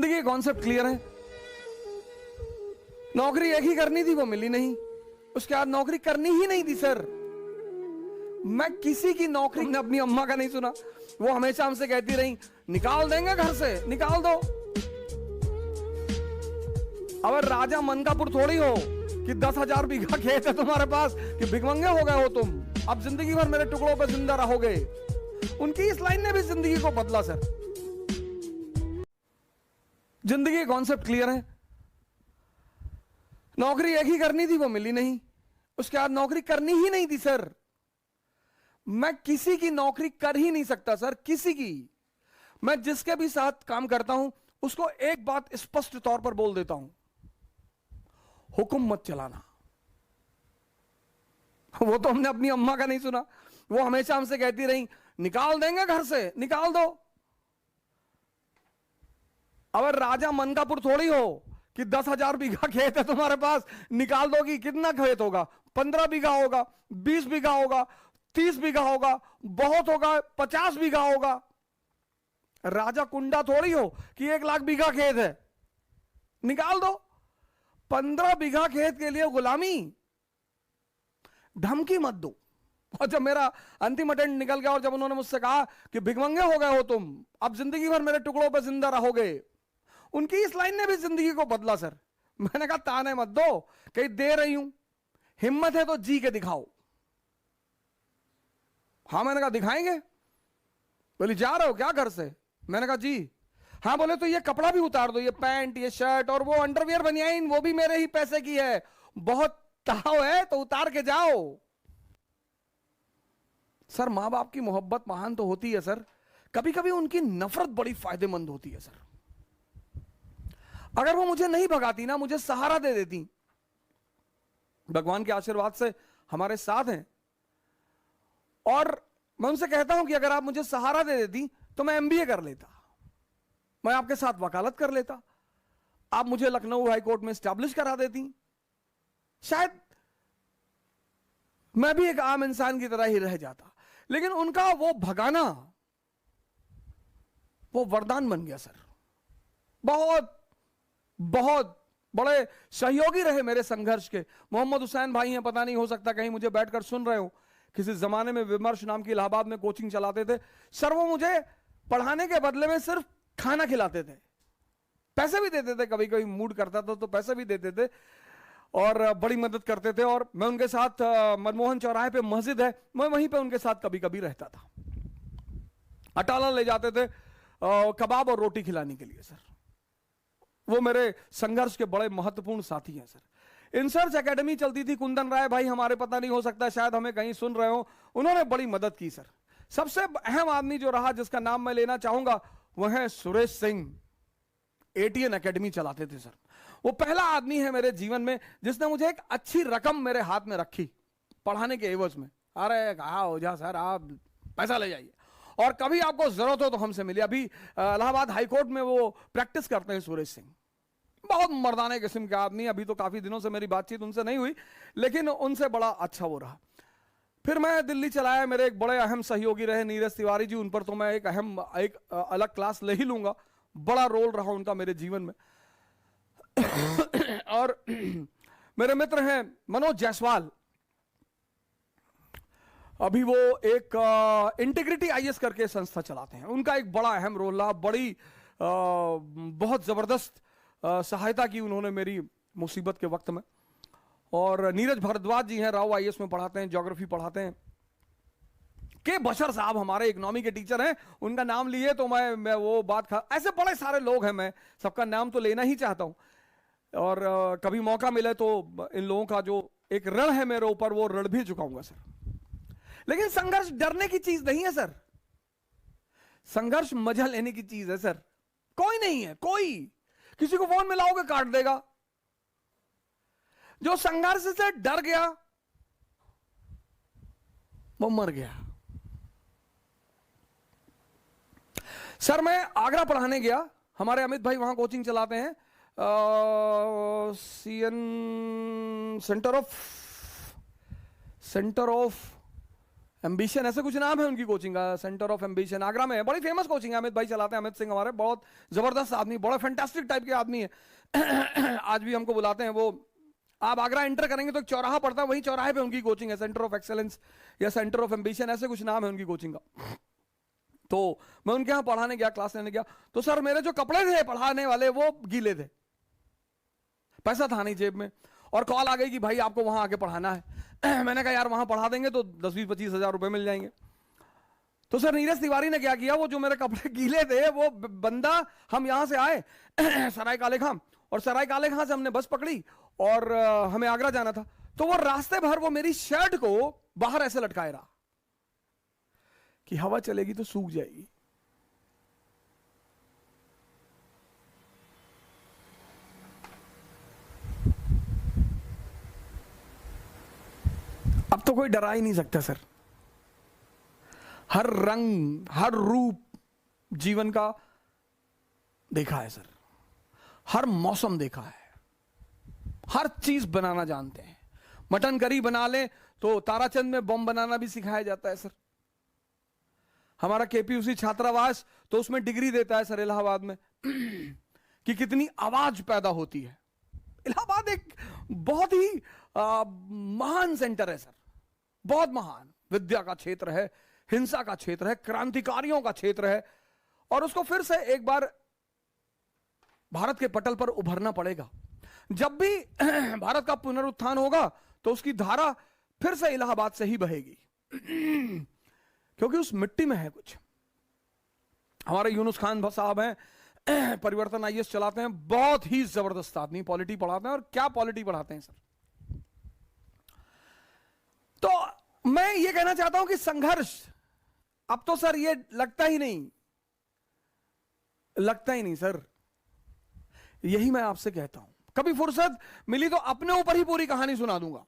जिंदगी का concept clear है। नौकरी एक ही करनी थी, वो मिली नहीं। उसके बाद नौकरी करनी ही नहीं थी सर। मैं किसी की नौकरी ने अपनी अम्मा का नहीं सुना। वो हमेशा हमसे कहती रही, निकाल देंगे घर से, निकाल दो। अब राजा मनकापुर थोड़ी हो कि 10,000 बीघा खेत है तुम्हारे पास कि भिखमंगे हो गए हो तुम, अब जिंदगी भर मेरे टुकड़ों पे जिंदा रहोगे। उनकी इस लाइन ने भी जिंदगी को बदला सर। जिंदगी का कॉन्सेप्ट क्लियर है। नौकरी एक ही करनी थी, वो मिली नहीं। उसके बाद नौकरी करनी ही नहीं थी सर। मैं किसी की नौकरी कर ही नहीं सकता सर, किसी की। मैं जिसके भी साथ काम करता हूं उसको एक बात स्पष्ट तौर पर बोल देता हूं, हुक्म मत चलाना। वो तो हमने अपनी अम्मा का नहीं सुना। वो हमेशा हमसे कहती रही, निकाल देंगे घर से, निकाल दो। अब राजा मनकापुर थोड़ी हो कि 10,000 बीघा खेत है तुम्हारे पास, निकाल दोगी। कितना खेत होगा? 15 बीघा होगा, 20 बीघा होगा, 30 बीघा होगा, बहुत होगा 50 बीघा होगा। राजा कुंडा थोड़ी हो कि 1 लाख बीघा खेत है, निकाल दो। 15 बीघा खेत के लिए गुलामी, धमकी मत दो। और जब मेरा अंतिम अटेंड निकल गया और जब उन्होंने मुझसे कहा कि भिखमंगे हो गए हो तुम, अब जिंदगी भर मेरे टुकड़ों पर जिंदा रहोगे, उनकी इस लाइन ने भी जिंदगी को बदला सर। मैंने कहा ताने मत दो, कहीं दे रही हूं, हिम्मत है तो जी के दिखाओ। हाँ, मैंने कहा दिखाएंगे। बोली जा रहे हो क्या घर से? मैंने कहा जी। हाँ, बोले तो ये कपड़ा भी उतार दो, ये पैंट, ये शर्ट और वो अंडरवियर बनियाइन, वो भी मेरे ही पैसे की है, बहुत ताव है तो उतार के जाओ। सर, मां बाप की मोहब्बत महान तो होती है सर, कभी कभी उनकी नफरत बड़ी फायदेमंद होती है सर। अगर वो मुझे नहीं भगाती ना, मुझे सहारा दे देती, भगवान के आशीर्वाद से हमारे साथ हैं, और मैं उनसे कहता हूं कि अगर आप मुझे सहारा दे देती तो मैं एमबीए कर लेता, मैं आपके साथ वकालत कर लेता, आप मुझे लखनऊ हाईकोर्ट में स्टैब्लिश करा देती, शायद मैं भी एक आम इंसान की तरह ही रह जाता। लेकिन उनका वो भगाना, वो वरदान बन गया सर। बहुत बहुत बड़े सहयोगी रहे मेरे संघर्ष के। मोहम्मद हुसैन भाई हैं, पता नहीं हो सकता कहीं मुझे बैठकर सुन रहे हो। किसी जमाने में विमर्श नाम की इलाहाबाद में कोचिंग चलाते थे सर। वो मुझे पढ़ाने के बदले में सिर्फ खाना खिलाते थे, पैसे भी देते थे, कभी कभी मूड करता था तो पैसे भी देते थे और बड़ी मदद करते थे। और मैं उनके साथ मनमोहन चौराहे पे मस्जिद है, मैं वहीं पे उनके साथ कभी कभी रहता था। अटाला ले जाते थे कबाब और रोटी खिलाने के लिए सर। वो मेरे संघर्ष के बड़े महत्वपूर्ण साथी हैं सर। इंसर्च एकेडमी चलती थी, कुंदन राय भाई हमारे, पता नहीं हो सकता शायद हमें कहीं सुन रहे हो, उन्होंने बड़ी मदद की सर। सबसे अहम आदमी जो रहा, जिसका नाम मैं लेना चाहूंगा, वह है सुरेश सिंह। एटीएन एकेडमी चलाते थे सर। वो पहला आदमी है मेरे जीवन में जिसने मुझे एक अच्छी रकम मेरे हाथ में रखी पढ़ाने के एवज में। अरे कहा हो जा सर, आप पैसा ले जाइए और कभी आपको जरूरत हो तो हमसे मिलिए। अभी इलाहाबाद हाईकोर्ट में वो प्रैक्टिस करते हैं सुरेश सिंह। बहुत मर्दाने किस्म के आदमी। अभी तो काफी दिनों से मेरी बातचीत उनसे नहीं हुई, लेकिन उनसे बड़ा अच्छा वो रहा। फिर मैं दिल्ली चलाया, मेरे एक बड़े अहम सहयोगी रहे नीरज तिवारी जी। उन पर तो मैं एक अलग क्लास ले ही लूंगा। बड़ा रोल रहा उनका मेरे जीवन में। और मेरे मित्र हैं मनोज जायसवाल, अभी वो एक इंटीग्रिटी आईएएस करके संस्था चलाते हैं। उनका एक बड़ा अहम रोल रहा, बड़ी बहुत जबरदस्त सहायता की उन्होंने मेरी मुसीबत के वक्त में। और नीरज भारद्वाज जी हैं, राव आईएएस में पढ़ाते हैं, ज्योग्राफी पढ़ाते हैं। के बशर साहब हमारे इकोनॉमी के टीचर हैं, उनका नाम लिए तो मैं वो बात ऐसे बड़े सारे लोग हैं, मैं सबका नाम तो लेना ही चाहता हूं। और कभी मौका मिले तो इन लोगों का जो एक ऋण है मेरे ऊपर, वो ऋण भी चुकाऊंगा सर। लेकिन संघर्ष डरने की चीज नहीं है सर, संघर्ष मजा लेने की चीज है सर। कोई नहीं है, कोई किसी को फोन मिलाओगे काट देगा। जो संघर्ष से डर गया वो मर गया। सर, मैं आगरा पढ़ाने गया, हमारे अमित भाई वहां कोचिंग चलाते हैं, सेंटर ऑफ एम्बिशन ऐसे कुछ नाम है उनकी कोचिंग का, सेंटर ऑफ एम्बिशन, आगरा में है, बड़ी फेमस कोचिंग है। अमित भाई चलाते हैं, अमित सिंह हमारे, बहुत जबरदस्त आदमी, बड़ा फैंटास्टिक टाइप के आदमी है। आज भी हमको बुलाते हैं वो। आप आगरा एंटर करेंगे तो एक चौराहा पड़ता है, वही चौराहे पे उनकी कोचिंग है, सेंटर ऑफ एक्सेलेंस या सेंटर ऑफ एम्बिशन, ऐसे कुछ नाम है उनकी कोचिंग का। तो मैं उनके यहाँ पढ़ाने गया, क्लास लेने गया, तो सर मेरे जो कपड़े थे पढ़ाने वाले वो गीले थे, पैसा था नहीं जेब में, और कॉल आ गई कि भाई आपको वहां आके पढ़ाना है। मैंने कहा यार वहां पढ़ा देंगे तो 10-20-25 हजार रुपए मिल जाएंगे। तो सर नीरज तिवारी ने क्या किया, वो जो मेरे कपड़े गीले थे, वो बंदा, हम यहां से आए सराय काले खां, और सराय काले खां से हमने बस पकड़ी और हमें आगरा जाना था। तो वो रास्ते भर वो मेरी शर्ट को बाहर ऐसे लटकाए रहा कि हवा चलेगी तो सूख जाएगी। अब तो कोई डरा ही नहीं सकता सर। हर रंग, हर रूप जीवन का देखा है सर, हर मौसम देखा है, हर चीज बनाना जानते हैं। मटन करी बना ले तो ताराचंद में बम बनाना भी सिखाया जाता है सर। हमारा केपीयूसी छात्रावास तो उसमें डिग्री देता है सर इलाहाबाद में कि कितनी आवाज पैदा होती है। इलाहाबाद एक बहुत ही महान सेंटर है सर, बहुत महान, विद्या का क्षेत्र है, हिंसा का क्षेत्र है, क्रांतिकारियों का क्षेत्र है, और उसको फिर से एक बार भारत के पटल पर उभरना पड़ेगा। जब भी भारत का पुनरुत्थान होगा तो उसकी धारा फिर से इलाहाबाद से ही बहेगी, क्योंकि उस मिट्टी में है कुछ। हमारे यूनुस खान साहब हैं, परिवर्तन आईएएस चलाते हैं, बहुत ही जबरदस्त आदमी, पॉलिटी पढ़ाते हैं, और क्या पॉलिटी पढ़ाते हैं सर। तो मैं ये कहना चाहता हूं कि संघर्ष अब तो सर ये लगता ही नहीं सर। यही मैं आपसे कहता हूं, कभी फुर्सत मिली तो अपने ऊपर ही पूरी कहानी सुना दूंगा।